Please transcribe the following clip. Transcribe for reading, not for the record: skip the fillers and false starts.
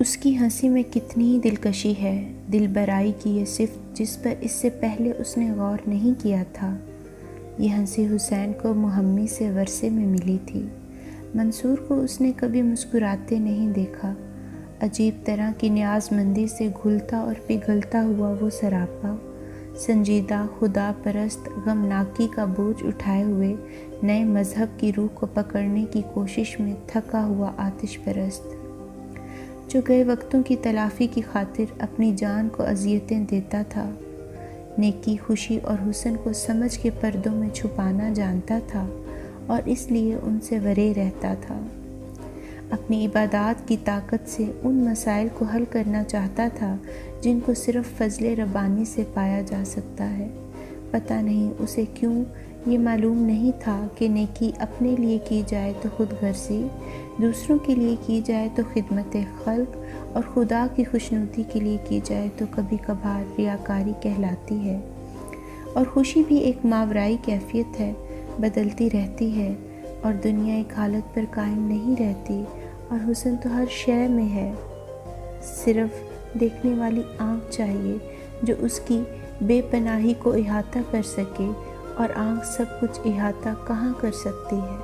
اس کی ہنسی میں کتنی ہی دلکشی ہے، دل برائی کی یہ صفت جس پر اس سے پہلے اس نے غور نہیں کیا تھا۔ یہ ہنسی حسین کو محمی سے ورثے میں ملی تھی۔ منصور کو اس نے کبھی مسکراتے نہیں دیکھا۔ عجیب طرح کی نیاز مندی سے گھلتا اور پگھلتا ہوا وہ سراپا، سنجیدہ، خدا پرست، غمناکی کا بوجھ اٹھائے ہوئے، نئے مذہب کی روح کو پکڑنے کی کوشش میں تھکا ہوا آتش پرست، جو گئے وقتوں کی تلافی کی خاطر اپنی جان کو اذیتیں دیتا تھا، نیکی، خوشی اور حسن کو سمجھ کے پردوں میں چھپانا جانتا تھا اور اس لیے ان سے ورے رہتا تھا۔ اپنی عبادات کی طاقت سے ان مسائل کو حل کرنا چاہتا تھا جن کو صرف فضل ربانی سے پایا جا سکتا ہے۔ پتہ نہیں اسے کیوں یہ معلوم نہیں تھا کہ نیکی اپنے لیے کی جائے تو خود غرضی، دوسروں کے لیے کی جائے تو خدمت خلق، اور خدا کی خوشنودی کے لیے کی جائے تو کبھی کبھار ریاکاری کہلاتی ہے۔ اور خوشی بھی ایک ماورائی کیفیت ہے، بدلتی رہتی ہے، اور دنیا ایک حالت پر قائم نہیں رہتی، اور حسن تو ہر شے میں ہے، صرف دیکھنے والی آنکھ چاہیے جو اس کی بے پناہی کو احاطہ کر سکے، اور آنکھ سب کچھ احاطہ کہاں کر سکتی ہے۔